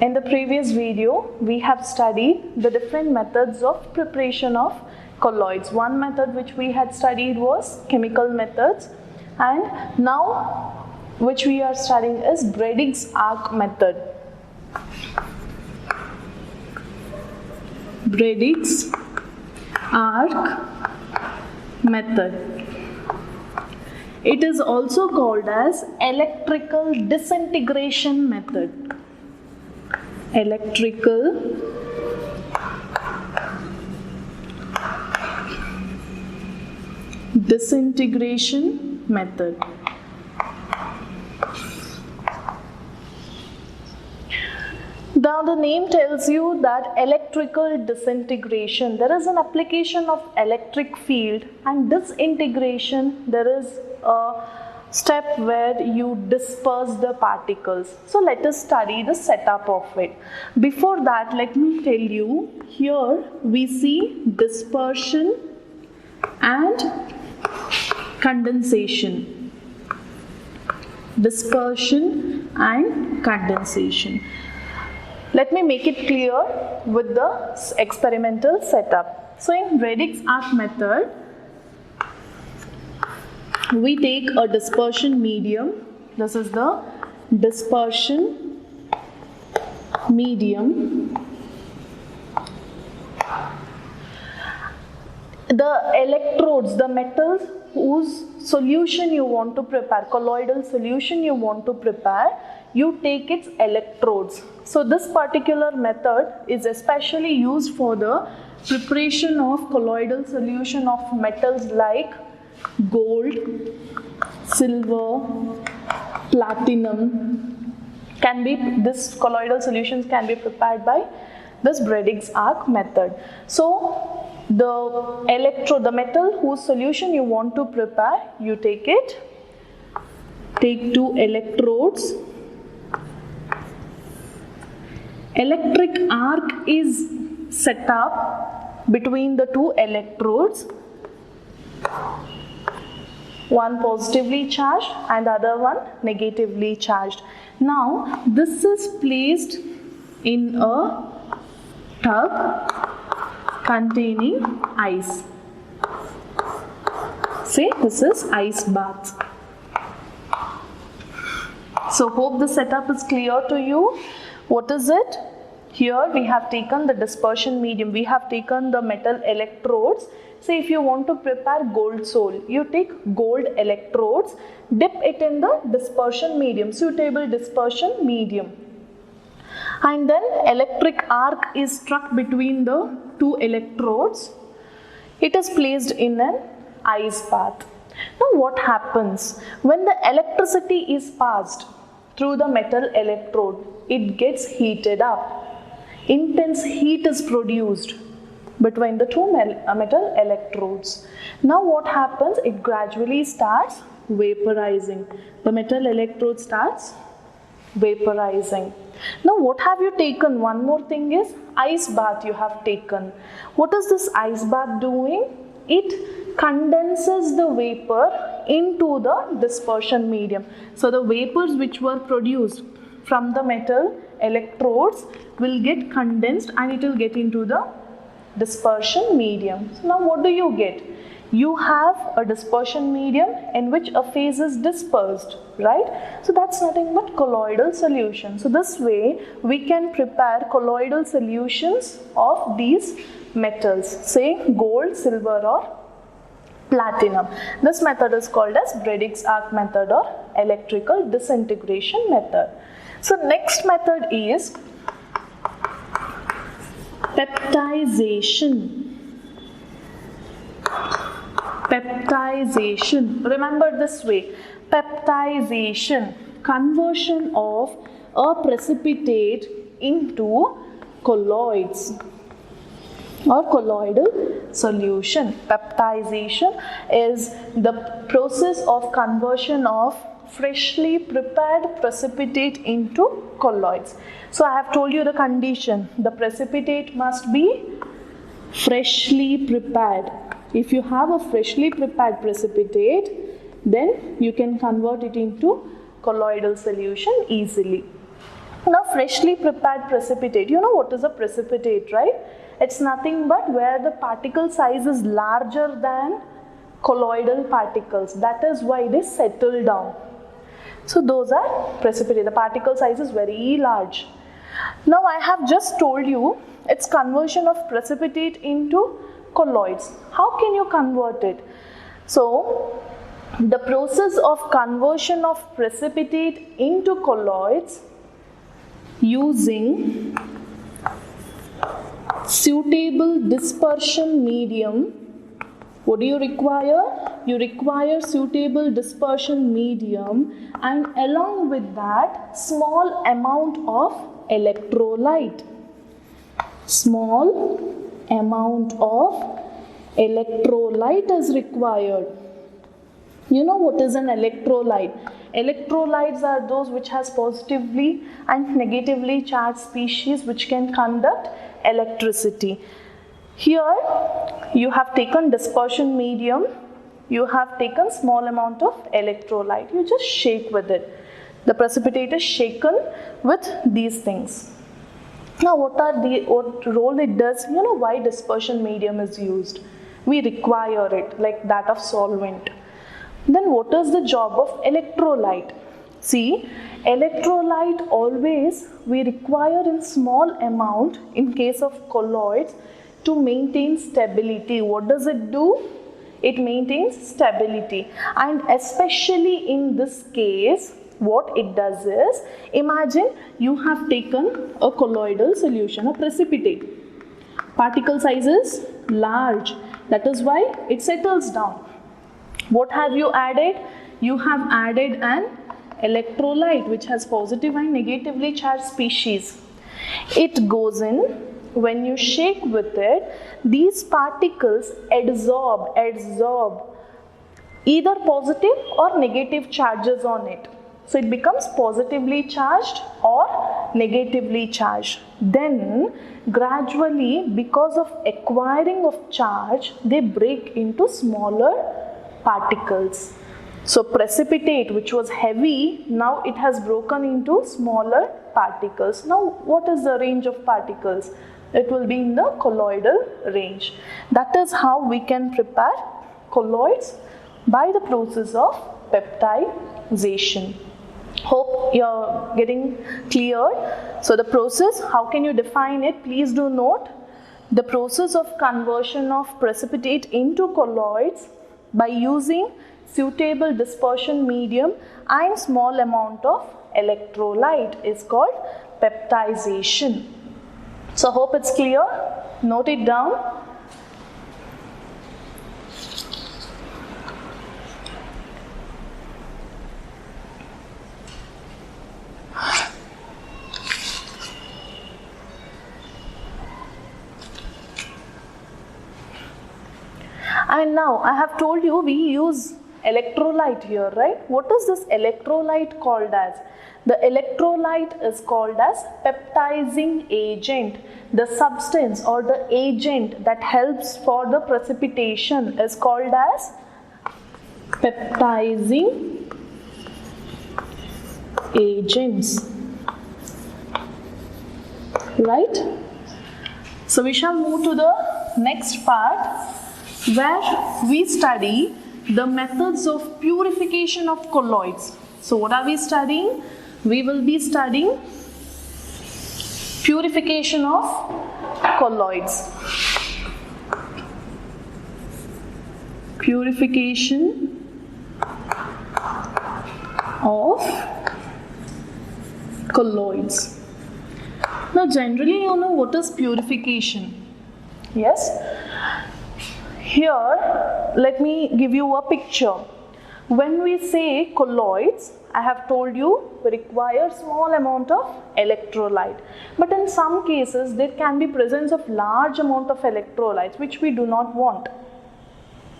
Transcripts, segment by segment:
In the previous video, we have studied the different methods of preparation of colloids. One method which we had studied was chemical methods, and now which we are studying is Bradig's arc method. Bradig's arc method. It is also called as electrical disintegration method. Electrical disintegration method. Now the name tells you that electrical disintegration, there is an application of electric field, and disintegration, there is a step where you disperse the particles. So let us study the setup of it. Before that, let me tell you, here we see dispersion and condensation. Dispersion and condensation. Let me make it clear with the experimental setup. So in Bradig's arc method, we take a dispersion medium. This is the dispersion medium. The electrodes, the metals whose solution you want to prepare, colloidal solution you want to prepare, you take its electrodes. So this particular method is especially used for the preparation of colloidal solution of metals like gold, silver, platinum. This colloidal solutions can be prepared by this Bradig's arc method. So the metal whose solution you want to prepare, you take two electrodes. Electric arc is set up between the two electrodes, one positively charged and the other one negatively charged. Now this is placed in a tub containing ice. Say this is ice bath. So hope the setup is clear to you. What is it? Here we have taken the dispersion medium. We have taken the metal electrodes. Say if you want to prepare gold sol, you take gold electrodes, dip it in the dispersion medium, suitable dispersion medium. And then electric arc is struck between the two electrodes. It is placed in an ice bath. Now what happens? When the electricity is passed through the metal electrode, it gets heated up. Intense heat is produced between the two metal electrodes. Now what happens? It gradually starts vaporizing. The metal electrode starts vaporizing. Now what have you taken? One more thing is ice bath you have taken. What is this ice bath doing? It condenses the vapor into the dispersion medium. So the vapors which were produced from the metal electrodes will get condensed and it will get into the dispersion medium. So now what do you get? You have a dispersion medium in which a phase is dispersed, right? So that's nothing but colloidal solution. So this way we can prepare colloidal solutions of these metals, say gold, silver or platinum. This method is called as Bradig's arc method or electrical disintegration method. So next method is peptization. Peptization. Remember this way. Peptization. Conversion of a precipitate into colloids or colloidal solution. Peptization is the process of conversion of freshly prepared precipitate into colloids. So I have told you the condition. The precipitate must be freshly prepared. If you have a freshly prepared precipitate, then you can convert it into colloidal solution easily. Now freshly prepared precipitate, you know what is a precipitate, right? It's nothing but where the particle size is larger than colloidal particles. That is why they settle down. So those are precipitate. The particle size is very large. Now I have just told you its conversion of precipitate into colloids. How can you convert it? So the process of conversion of precipitate into colloids using suitable dispersion medium. What do you require? You require suitable dispersion medium, and along with that small amount of electrolyte. Small amount of electrolyte is required. You know what is an electrolyte? Electrolytes are those which has positively and negatively charged species which can conduct electricity. Here you have taken dispersion medium, you have taken small amount of electrolyte, you just shake with it. The precipitate is shaken with these things. Now what role it does? You know why dispersion medium is used? We require it, like that of solvent. Then what is the job of electrolyte? See, electrolyte always we require in small amount in case of colloids to maintain stability. What does it do? It maintains stability, and especially in this case what it does is, imagine you have taken a colloidal solution, a precipitate. Particle size is large, that is why it settles down. What have you added? You have added an electrolyte which has positive and negatively charged species. It goes in, when you shake with it, these particles absorb either positive or negative charges on it. So it becomes positively charged or negatively charged. Then gradually, because of acquiring of charge, they break into smaller particles. So precipitate which was heavy, now it has broken into smaller particles. Now what is the range of particles? It will be in the colloidal range. That is how we can prepare colloids by the process of peptidization. Hope you are getting clear. So the process, how can you define it? Please do note the process of conversion of precipitate into colloids by using suitable dispersion medium and small amount of electrolyte is called peptidization. So hope it's clear. Note it down. And now I have told you we use electrolyte here, right? What is this electrolyte called as? The electrolyte is called as peptizing agent. The substance or the agent that helps for the precipitation is called as peptizing agents, right? So we shall move to the next part where we study the methods of purification of colloids. So what are we studying? We will be studying purification of colloids. Purification of colloids. Now generally you know what is purification. Yes? Here let me give you a picture. When we say colloids, I have told you we require small amount of electrolyte. But in some cases there can be presence of large amount of electrolytes which we do not want.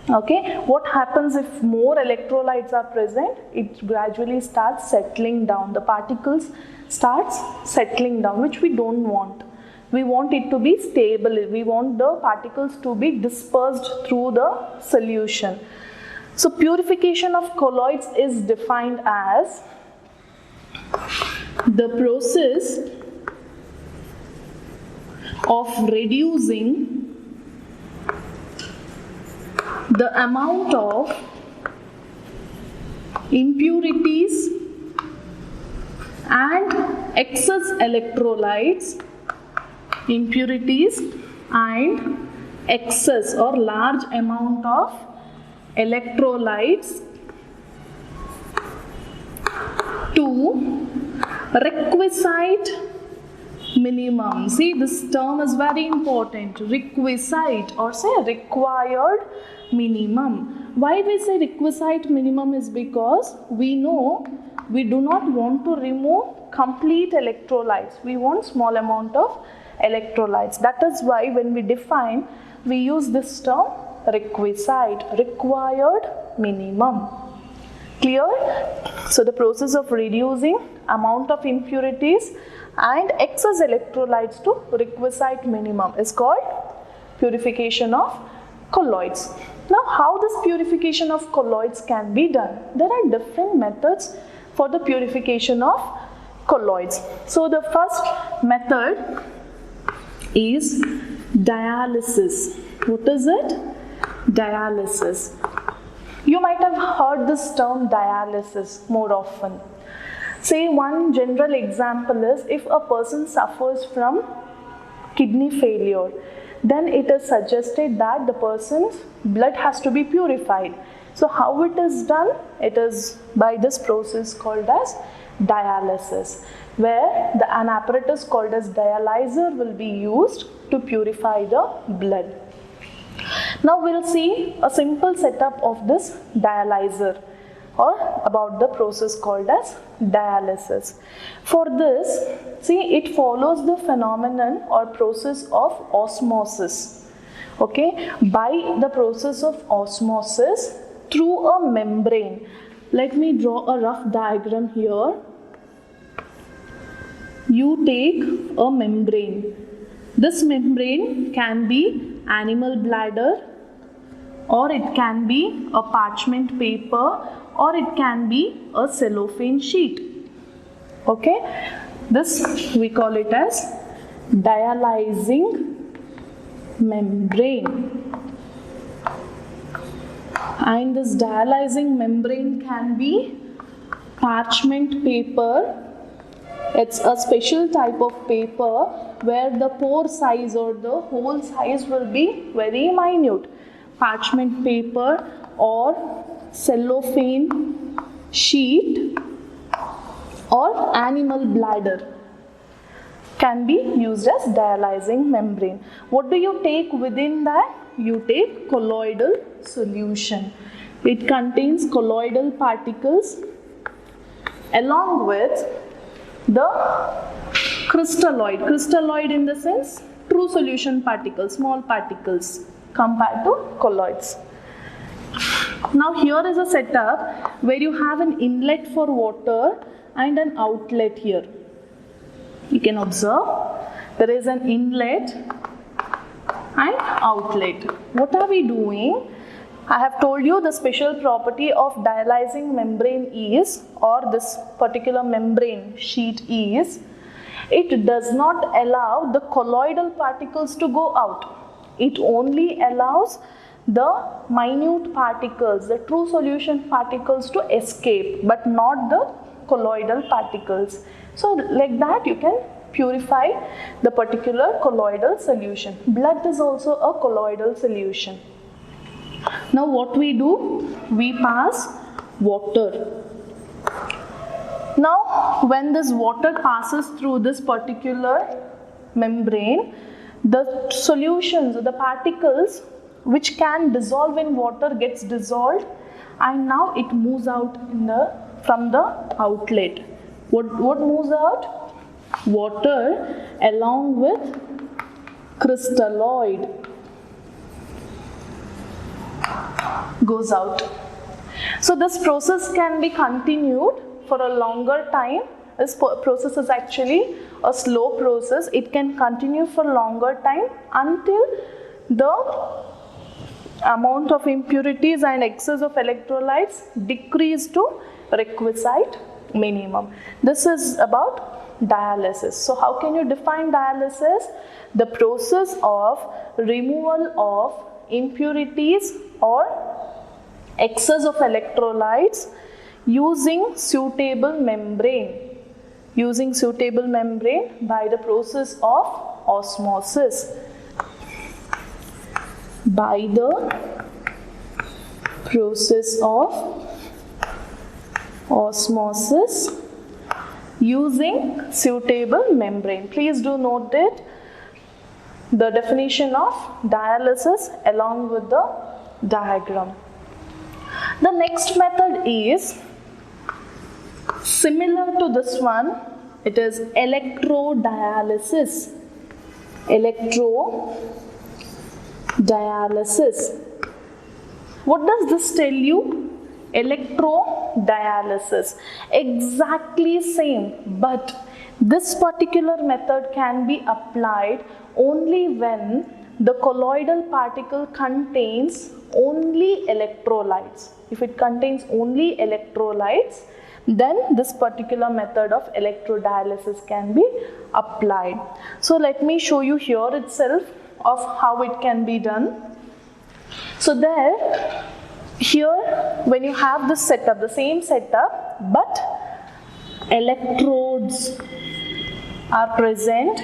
Okay, what happens if more electrolytes are present? It gradually starts settling down. The particles starts settling down, which we don't want. We want it to be stable. We want the particles to be dispersed through the solution. So purification of colloids is defined as the process of reducing the amount of impurities and excess electrolytes, impurities and excess or large amount of electrolytes to requisite minimum. See, this term is very important. Requisite or say required minimum. Why we say requisite minimum is because we know we do not want to remove complete electrolytes. We want small amount of electrolytes. That is why when we define, we use this term requisite, required minimum. Clear? So the process of reducing amount of impurities and excess electrolytes to requisite minimum is called purification of colloids. Now, how this purification of colloids can be done? There are different methods for the purification of colloids. So the first method is dialysis. What is it? Dialysis. You might have heard this term dialysis more often. Say one general example is if a person suffers from kidney failure, then it is suggested that the person's blood has to be purified. So how it is done? It is by this process called as dialysis, where an apparatus called as dialyzer will be used to purify the blood. Now we'll see a simple setup of this dialyzer or about the process called as dialysis. For this, see, it follows the phenomenon or process of osmosis. Okay, by the process of osmosis through a membrane. Let me draw a rough diagram here. You take a membrane. This membrane can be animal bladder, or it can be a parchment paper, or it can be a cellophane sheet. Okay, this we call it as dialyzing membrane. And this dialyzing membrane can be parchment paper. It's a special type of paper where the pore size or the hole size will be very minute. Parchment paper or cellophane sheet or animal bladder can be used as dialyzing membrane. What do you take within that? You take colloidal solution. It contains colloidal particles along with the crystalloid. Crystalloid in the sense true solution particles, small particles compared to colloids. Now here is a setup where you have an inlet for water and an outlet here. You can observe there is an inlet and outlet. What are we doing? I have told you the special property of dialyzing membrane is, or this particular membrane sheet is, it does not allow the colloidal particles to go out. It only allows the minute particles, the true solution particles to escape, but not the colloidal particles. So like that you can purify the particular colloidal solution. Blood is also a colloidal solution. Now what we do? We pass water. Now when this water passes through this particular membrane, the solutions, the particles which can dissolve in water gets dissolved, and now it moves out from the outlet. What moves out? Water along with crystalloid goes out. So this process can be continued for a longer time. This process is actually a slow process. It can continue for longer time until the amount of impurities and excess of electrolytes decrease to requisite minimum. This is about dialysis. So how can you define dialysis? The process of removal of impurities or excess of electrolytes using suitable membrane. Using suitable membrane by the process of osmosis. By the process of osmosis using suitable membrane. Please do note it, the definition of dialysis along with the diagram. The next method is similar to this one. It is electrodialysis. Electrodialysis. What does this tell you? Electrodialysis. Exactly same, but this particular method can be applied only when the colloidal particle contains only electrolytes. If it contains only electrolytes, then this particular method of electrodialysis can be applied. So let me show you here itself of how it can be done. So here when you have this setup, the same setup, but electrodes are present,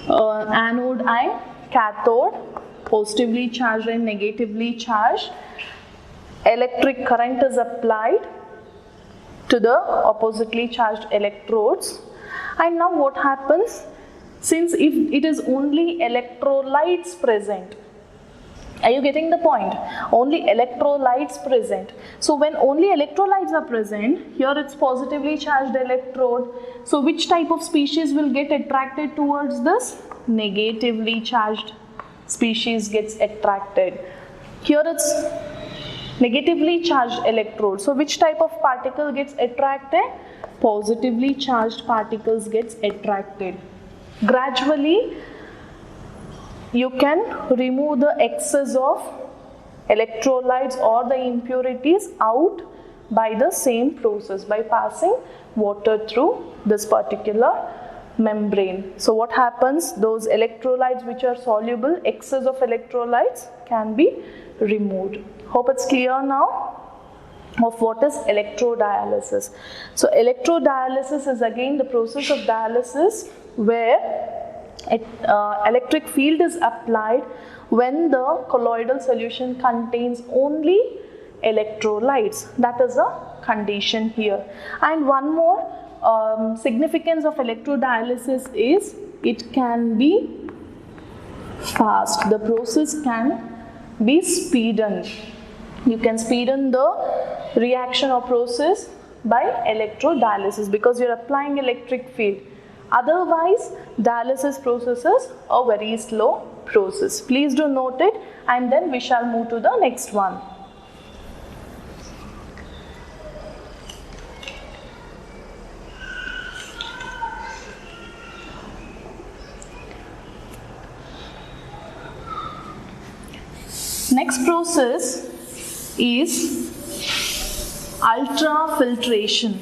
anode and cathode, positively charged and negatively charged. Electric current is applied to the oppositely charged electrodes. And now what happens? Since if it is only electrolytes present, are you getting the point? Only electrolytes present. So when only electrolytes are present, here it's positively charged electrode. So which type of species will get attracted towards this? Negatively charged species gets attracted. Here it's negatively charged electrode. So which type of particle gets attracted? Positively charged particles gets attracted. Gradually, you can remove the excess of electrolytes or the impurities out by the same process, by passing water through this particular membrane. So what happens? Those electrolytes which are soluble, excess of electrolytes can be removed. Hope it's clear now of what is electrodialysis. So electrodialysis is again the process of dialysis where electric field is applied when the colloidal solution contains only electrolytes. That is a condition here. And one more significance of electrodialysis is it can be fast. The process can be speeded. You can speeden the reaction or process by electrodialysis because you are applying electric field. Otherwise, dialysis processes are very slow process. Please do note it, and then we shall move to the next one. Next process is ultrafiltration.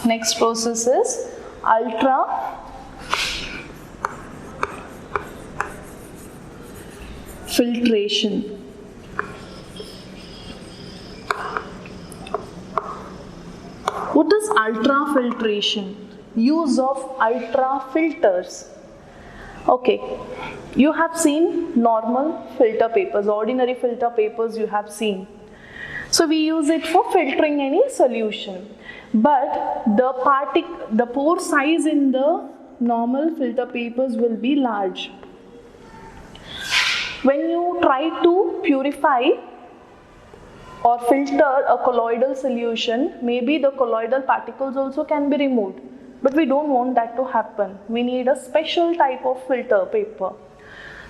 Next process is ultrafiltration. What is ultrafiltration? Use of ultrafilters. Okay, you have seen normal filter papers, ordinary filter papers you have seen. So we use it for filtering any solution. But the pore size in the normal filter papers will be large. When you try to purify or filter a colloidal solution, maybe the colloidal particles also can be removed. But we don't want that to happen. We need a special type of filter paper.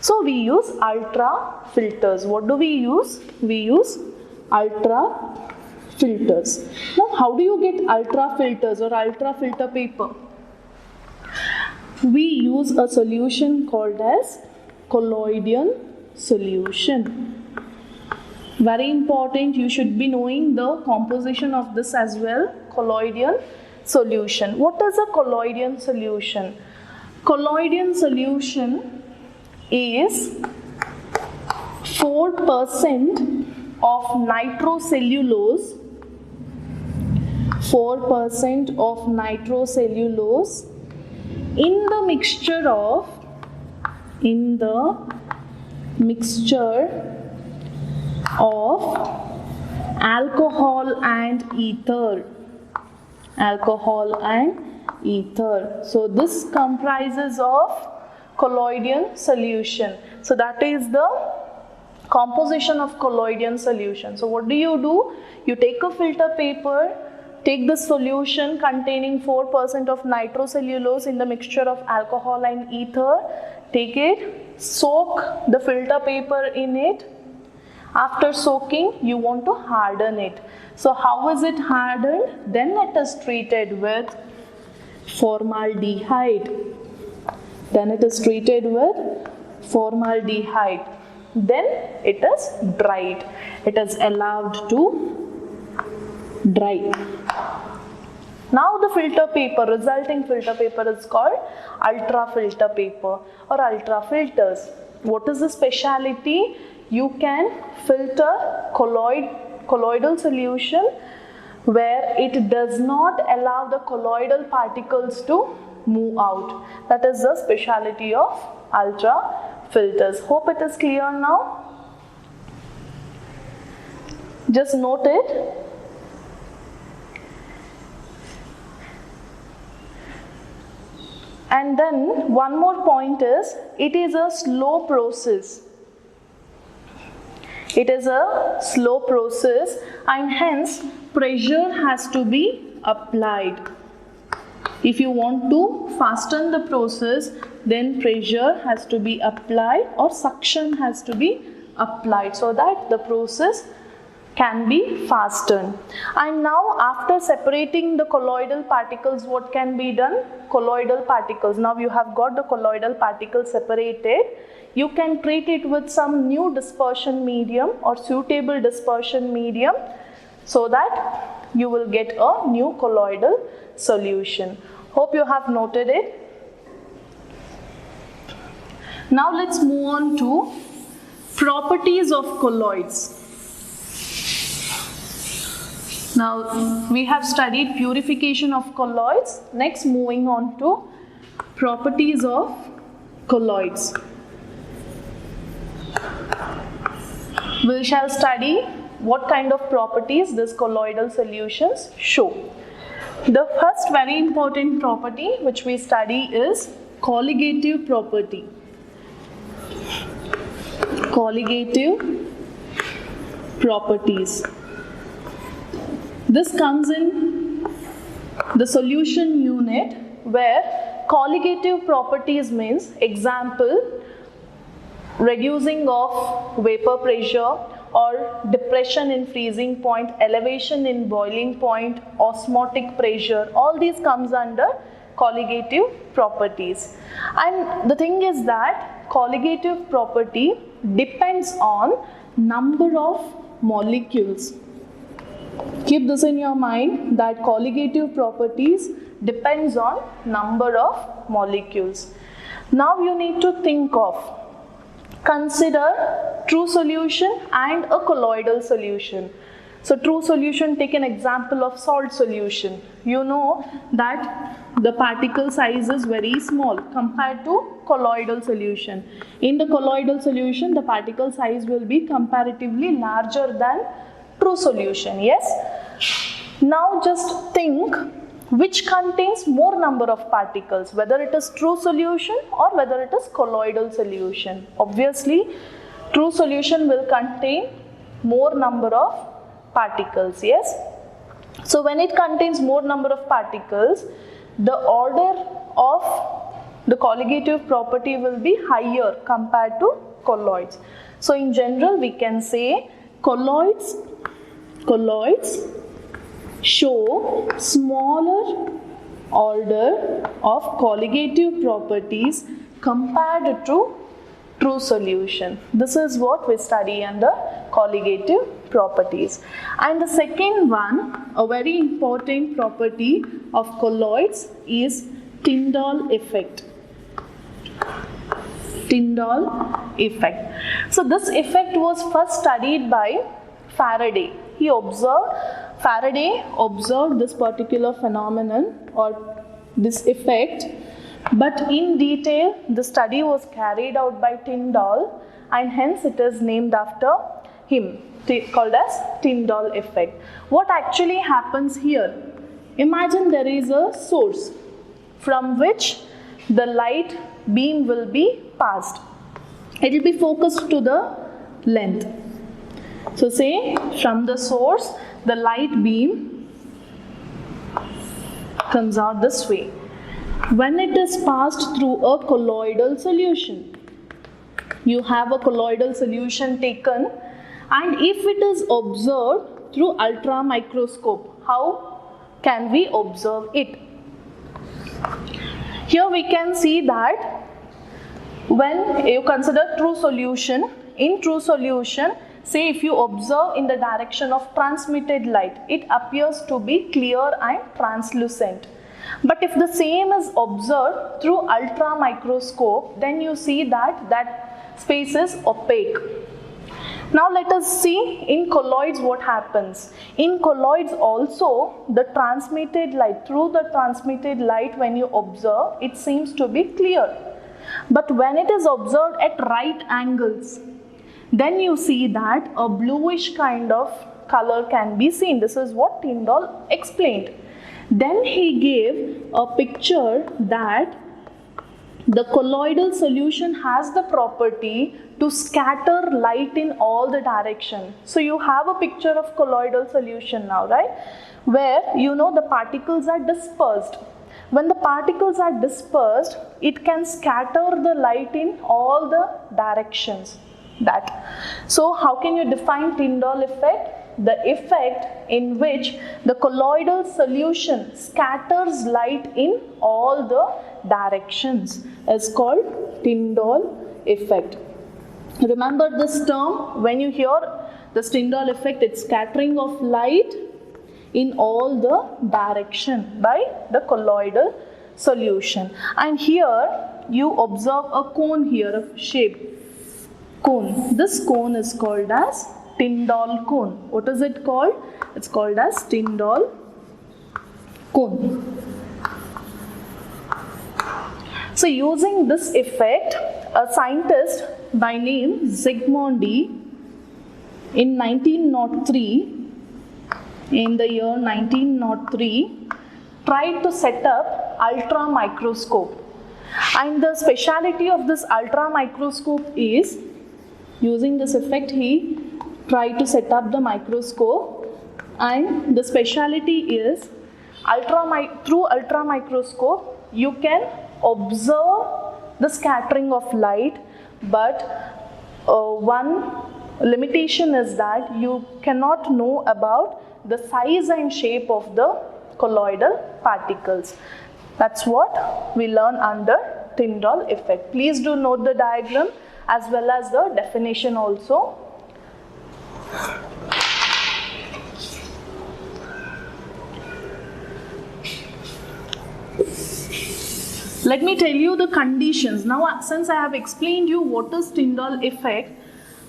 So we use ultra filters. What do we use? We use ultra filters. Now how do you get ultra filters or ultra filter paper? We use a solution called as colloidal solution. Very important, you should be knowing the composition of this as well. Colloidal solution. What is a colloidal solution? Colloidal solution is 4% of nitrocellulose, 4% of nitrocellulose in the mixture of alcohol and ether. Alcohol and ether. So this comprises of colloidal solution. So that is the composition of colloidal solution. So what do? You take a filter paper, take the solution containing 4% of nitrocellulose in the mixture of alcohol and ether, take it, soak the filter paper in it. After soaking, you want to harden it. So how is it hardened? Then it is treated with formaldehyde. Then it is treated with formaldehyde. Then it is dried. It is allowed to dry. Now the filter paper, resulting filter paper is called ultra filter paper or ultra filters. What is the speciality? You can filter colloidal solution where it does not allow the colloidal particles to move out. That is the speciality of ultra filters. Hope it is clear now. Just note it. And then one more point is, it is a slow process. It is a slow process and hence pressure has to be applied. If you want to fasten the process, then pressure has to be applied or suction has to be applied so that the process can be fastened. And now after separating the colloidal particles, what can be done? Colloidal particles. Now you have got the colloidal particles separated. You can treat it with some new dispersion medium or suitable dispersion medium so that you will get a new colloidal solution. Hope you have noted it. Now let's move on to properties of colloids. Now we have studied purification of colloids. Next, moving on to properties of colloids. We shall study what kind of properties these colloidal solutions show. The first very important property which we study is colligative property. Colligative properties. This comes in the solution unit where colligative properties means, example, reducing of vapor pressure or depression in freezing point, elevation in boiling point, osmotic pressure, all these comes under colligative properties. And the thing is that colligative property depends on number of molecules. Keep this in your mind that colligative properties depends on number of molecules. Now you need to think of, consider true solution and a colloidal solution. So true solution, take an example of salt solution. You know that the particle size is very small compared to colloidal solution. In the colloidal solution, the particle size will be comparatively larger than true solution, yes? Now just think which contains more number of particles, whether it is true solution or whether it is colloidal solution. Obviously, true solution will contain more number of particles, yes? So when it contains more number of particles, the order of the colligative property will be higher compared to colloids. So in general, we can say colloids show smaller order of colligative properties compared to true solution. This is what we study under colligative properties. And the second one, a very important property of colloids is Tyndall effect. Tyndall effect. So this effect was first studied by Faraday. Faraday observed this particular phenomenon or this effect, but in detail the study was carried out by Tyndall, and hence it is named after him, called as Tyndall effect. What actually happens here? Imagine there is a source from which the light beam will be passed. It will be focused to the length. So say from the source the light beam comes out this way. When it is passed through a colloidal solution, you have a colloidal solution taken, and if it is observed through ultra microscope, how can we observe it? Here we can see that when you consider true solution, in true solution, say if you observe in the direction of transmitted light, it appears to be clear and translucent. But if the same is observed through ultra microscope, then you see that that space is opaque. Now let us see in colloids what happens. In colloids also, the transmitted light, through the transmitted light when you observe, it seems to be clear. But when it is observed at right angles, then you see that a bluish kind of color can be seen. This is what Tyndall explained. Then he gave a picture that the colloidal solution has the property to scatter light in all the directions. So you have a picture of colloidal solution now, right? Where you know the particles are dispersed. When the particles are dispersed, it can scatter the light in all the directions. So how can you define Tyndall effect? The effect in which the colloidal solution scatters light in all the directions is called Tyndall effect. Remember this term when you hear the Tyndall effect, it's scattering of light in all the direction by the colloidal solution. And here you observe a cone here of shape. Cone. This cone is called as Tyndall cone. What is it called? It's called as Tyndall cone. So using this effect, a scientist by name Zsigmondy in 1903, in the year 1903, tried to set up ultra microscope. And the speciality of this ultra microscope is, using this effect, he tried to set up the microscope, and the speciality is through ultra microscope you can observe the scattering of light, but one limitation is that you cannot know about the size and shape of the colloidal particles. That's what we learn under Tyndall effect. Please do note the diagram as well as the definition also. Let me tell you the conditions. Now, since I have explained you what is Tyndall effect,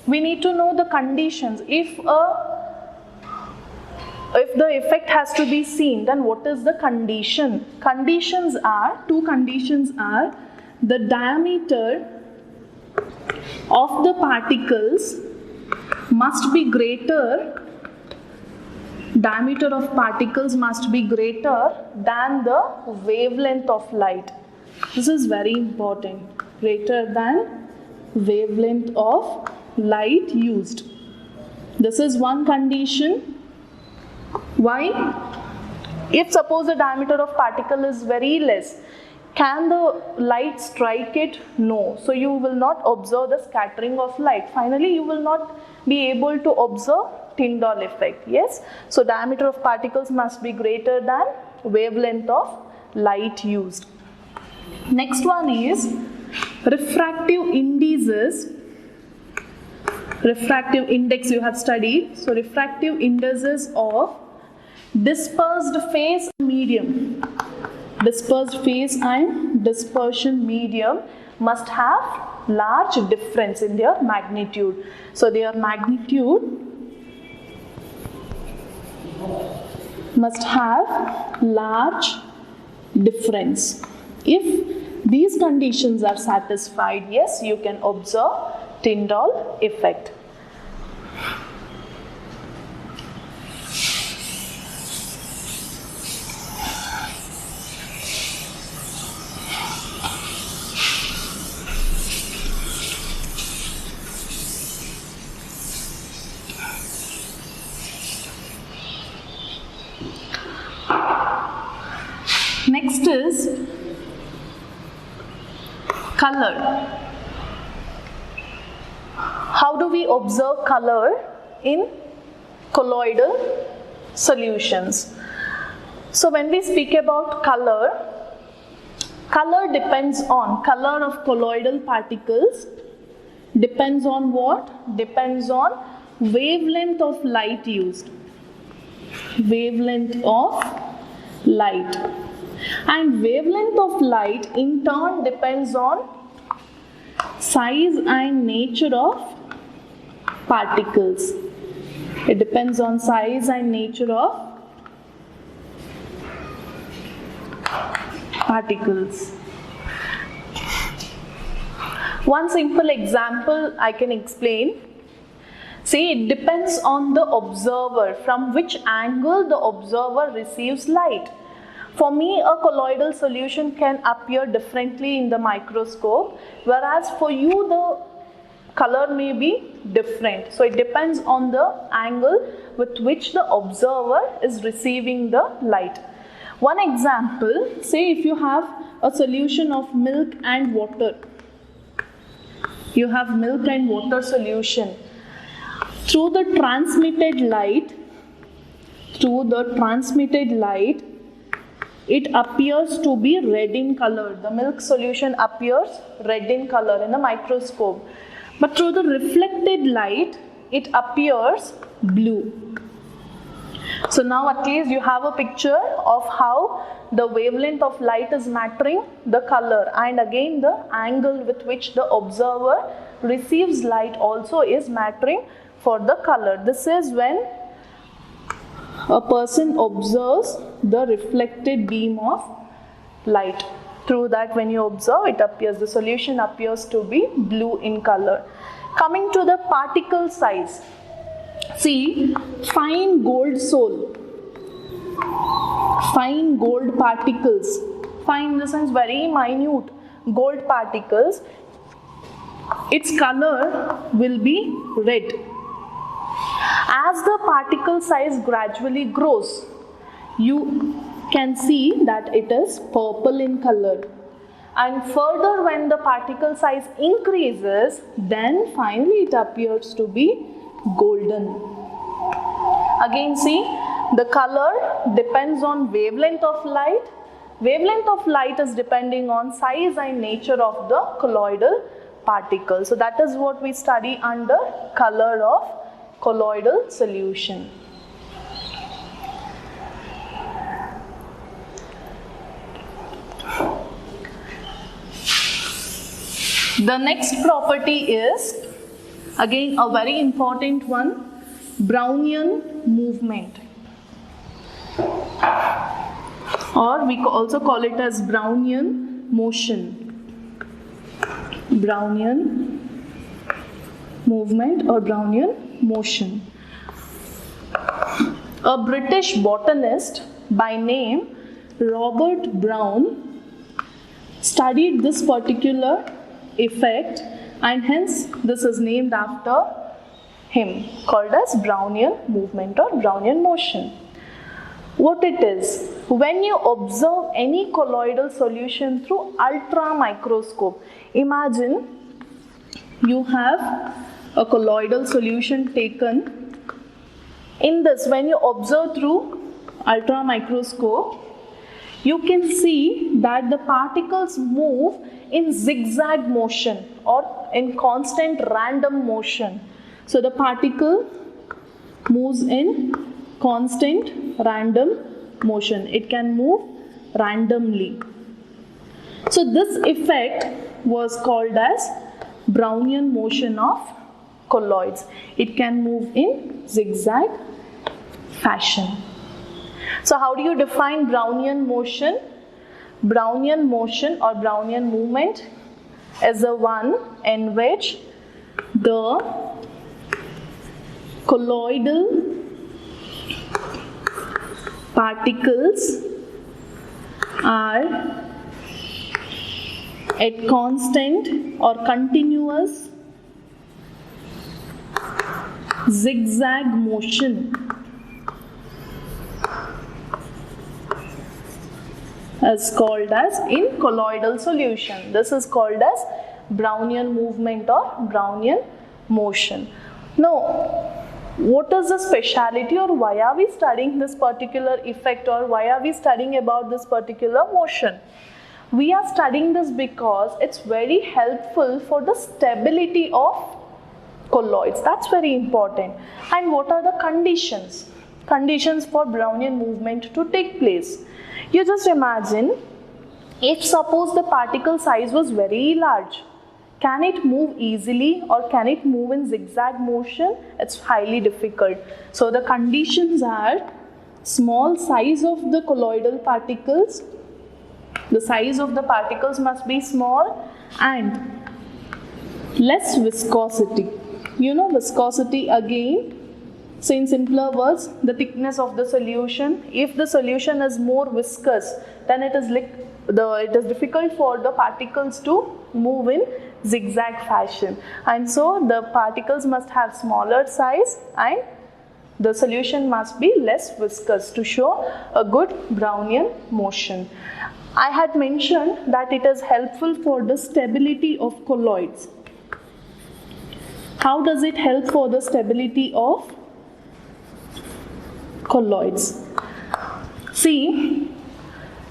we need to know the conditions. If the effect has to be seen, then what is the condition? Two conditions are the diameter of the particles must be greater, diameter of particles must be greater than the wavelength of light. This is very important. Greater than wavelength of light used. This is one condition. Why? If suppose the diameter of particle is very less, can the light strike it? No. So you will not observe the scattering of light. Finally, you will not be able to observe Tyndall effect. Yes. So diameter of particles must be greater than wavelength of light used. Next one is refractive indices, refractive index you have studied, so refractive indices of dispersed phase medium, dispersed phase and dispersion medium must have large difference in their magnitude. So their magnitude must have large difference. If these conditions are satisfied, yes, you can observe Tyndall effect. Next is color. How do we observe color in colloidal solutions? So when we speak about color, color depends on, color of colloidal particles depends on what? Depends on wavelength of light used. Wavelength of light. And wavelength of light in turn depends on size and nature of particles. It depends on size and nature of particles. One simple example I can explain. See, it depends on the observer, from which angle the observer receives light. For me, a colloidal solution can appear differently in the microscope, whereas for you the color may be different. So it depends on the angle with which the observer is receiving the light. One example, say if you have a solution of milk and water. You have milk and water solution. Through the transmitted light, it appears to be red in color. The milk solution appears red in color in the microscope. But through the reflected light, it appears blue. So now at least you have a picture of how the wavelength of light is mattering the color, and again the angle with which the observer receives light also is mattering for the color. This is when a person observes the reflected beam of light. Through that, when you observe, it appears, the solution appears to be blue in color. Coming to the particle size. See, fine gold soul, fine gold particles, fine in the sense very minute gold particles, its color will be red. As the particle size gradually grows, you can see that it is purple in color. And further, when the particle size increases, then finally it appears to be golden. Again, see, the color depends on wavelength of light. Wavelength of light is depending on size and nature of the colloidal particle. So that is what we study under color of colloidal solution. The next property is again a very important one, Brownian movement, or we also call it as Brownian motion. Brownian movement or Brownian motion. A British botanist by name Robert Brown studied this particular effect, and hence this is named after him, called as Brownian movement or Brownian motion. What it is, when you observe any colloidal solution through ultra microscope, imagine you have a colloidal solution taken. In this, when you observe through ultra microscope, you can see that the particles move in zigzag motion or in constant random motion. So the particle moves in constant random motion. It can move randomly. So this effect was called as Brownian motion of colloids. It can move in zigzag fashion. So how do you define Brownian motion? Brownian motion or Brownian movement is the one in which the colloidal particles are at constant or continuous zigzag motion is called as in colloidal solution. This is called as Brownian movement or Brownian motion. Now, what is the speciality or why are we studying this particular effect or why are we studying about this particular motion? We are studying this because it's very helpful for the stability of colloids. That's very important. And what are the conditions? Conditions for Brownian movement to take place. You just imagine, if suppose the particle size was very large, can it move easily or can it move in zigzag motion? It's highly difficult. So the conditions are small size of the colloidal particles. The size of the particles must be small and less viscosity. You know viscosity again. So in simpler words, the thickness of the solution. If the solution is more viscous, then it is difficult for the particles to move in zigzag fashion. And so the particles must have smaller size and the solution must be less viscous to show a good Brownian motion. I had mentioned that it is helpful for the stability of colloids. How does it help for the stability of colloids? See,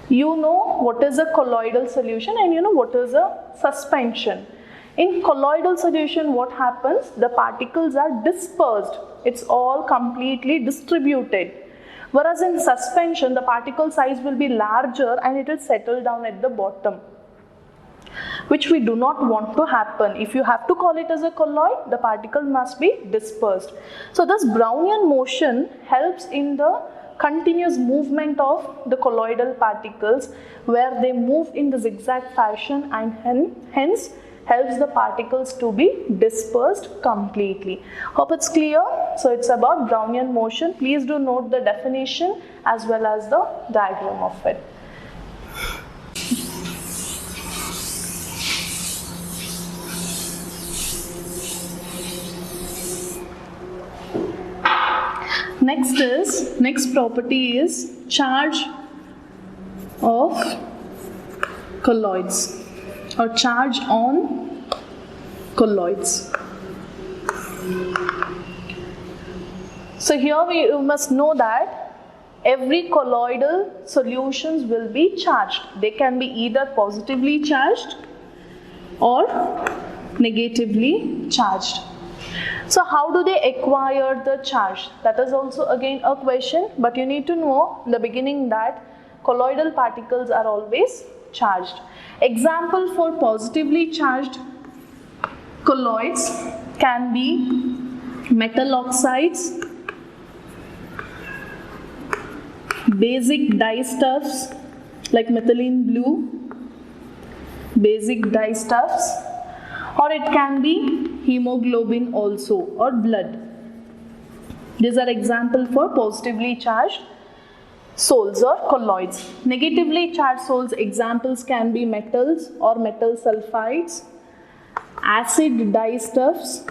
you know what is a colloidal solution and you know what is a suspension. In colloidal solution, what happens? The particles are dispersed. It's all completely distributed. Whereas in suspension, the particle size will be larger and it will settle down at the bottom, which we do not want to happen. If you have to call it as a colloid, the particle must be dispersed. So this Brownian motion helps in the continuous movement of the colloidal particles where they move in the zigzag fashion and hence helps the particles to be dispersed completely. Hope it's clear. So it's about Brownian motion. Please do note the definition as well as the diagram of it. Next property is charge of colloids or charge on colloids. So here you must know that every colloidal solutions will be charged. They can be either positively charged or negatively charged. So how do they acquire the charge? That is also again a question, but you need to know in the beginning that colloidal particles are always charged. Example for positively charged colloids can be metal oxides, basic dyestuffs like methylene blue, basic dyestuffs, or it can be hemoglobin also or blood. These are examples for positively charged soles or colloids. Negatively charged soles examples can be metals or metal sulfides, acid dyestuffs,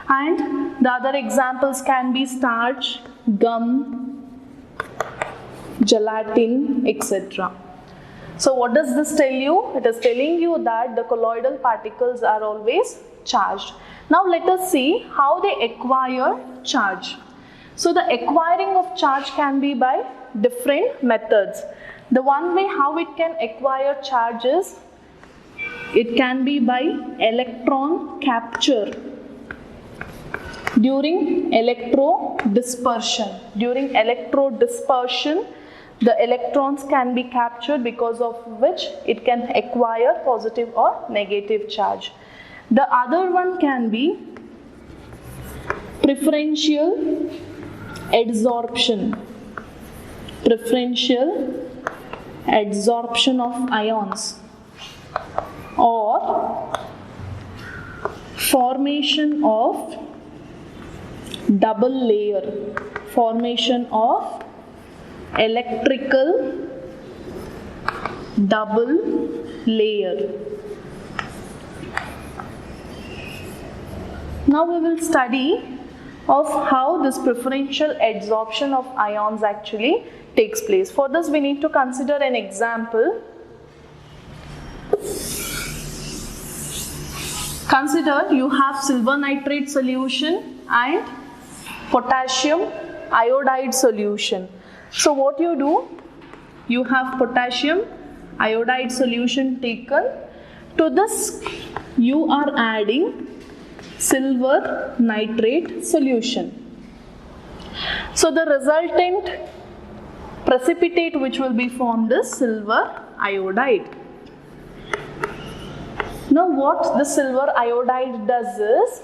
and the other examples can be starch, gum, gelatin, etc. So what does this tell you? It is telling you that the colloidal particles are always charged. Now let us see how they acquire charge. So the acquiring of charge can be by different methods. The one way how it can acquire charges, it can be by electron capture during electrodispersion. During electrodispersion, the electrons can be captured, because of which it can acquire positive or negative charge. The other one can be preferential adsorption. Preferential adsorption of ions, or formation of double layer, formation of electrical double layer. Now we will study of how this preferential adsorption of ions actually takes place. For this we need to consider an example. Consider you have silver nitrate solution and potassium iodide solution. So what you do, you have potassium iodide solution taken. To this you are adding silver nitrate solution. So the resultant precipitate which will be formed is silver iodide. Now what the silver iodide does is,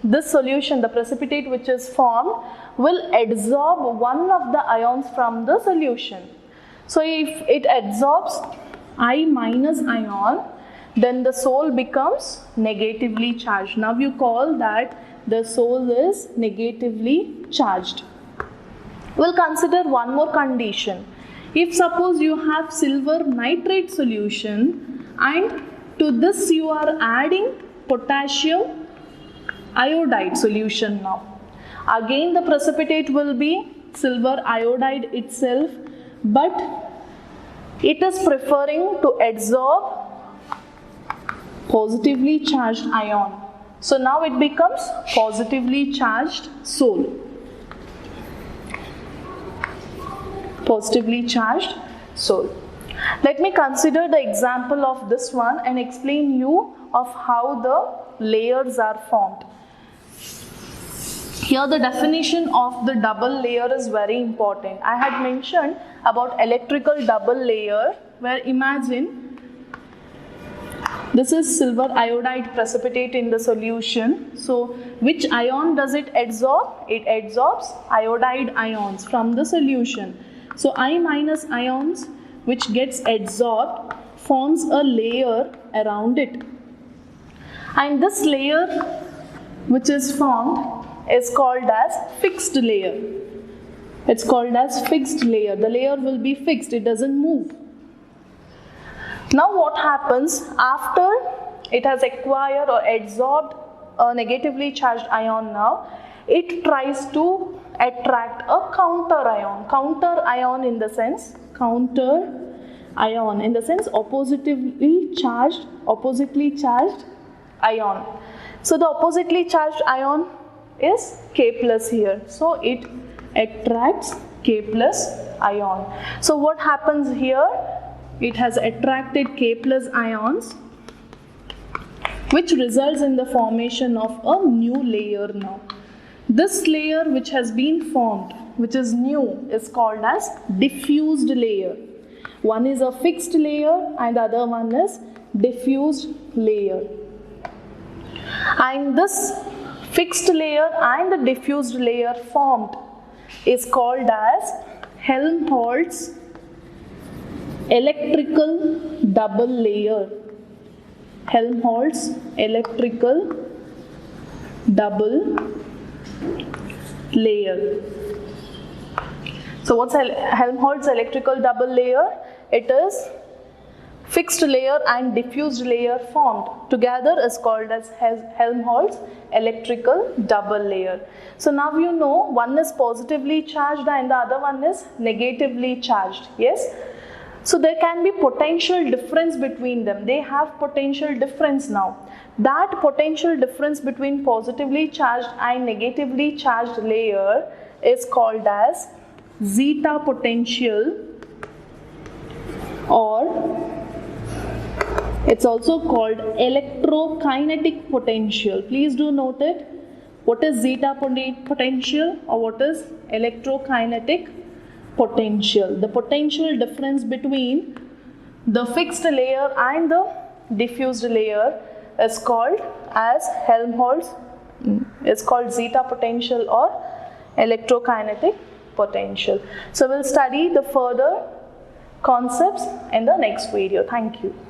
this solution, the precipitate which is formed, will adsorb one of the ions from the solution. So if it adsorbs I minus ion, then the soul becomes negatively charged. Now you call that the soul is negatively charged. We'll consider one more condition. If suppose you have silver nitrate solution and to this you are adding potassium iodide solution now. Again the precipitate will be silver iodide itself, but it is preferring to adsorb positively charged ion. So now it becomes positively charged soul. Positively charged soul. Let me consider the example of this one and explain you of how the layers are formed. Here the definition of the double layer is very important. I had mentioned about electrical double layer, where imagine this is silver iodide precipitate in the solution. So which ion does it adsorb? It adsorbs iodide ions from the solution. So I minus ions which gets adsorbed forms a layer around it. And this layer which is formed is called as fixed layer. It's called as fixed layer. The layer will be fixed, it doesn't move. Now what happens after it has acquired or adsorbed a negatively charged ion now, it tries to attract a counter ion. Counter ion in the sense, oppositely charged ion. So the oppositely charged ion is K plus here. So it attracts K plus ion. So what happens here? It has attracted K plus ions, which results in the formation of a new layer now. This layer which has been formed, which is new, is called as diffused layer. One is a fixed layer and the other one is diffused layer. And this fixed layer and the diffused layer formed is called as Helmholtz electrical double layer. Helmholtz electrical double layer. So what's Helmholtz electrical double layer? It is fixed layer and diffused layer formed together is called as Helmholtz electrical double layer. So now you know one is positively charged and the other one is negatively charged. Yes. So there can be potential difference between them. They have potential difference now. That potential difference between positively charged and negatively charged layer is called as zeta potential, or it's also called electrokinetic potential. Please do note it. What is zeta potential or what is electrokinetic potential? The potential difference between the fixed layer and the diffused layer is called as Helmholtz. It's called zeta potential or electrokinetic potential. So we'll study the further concepts in the next video. Thank you.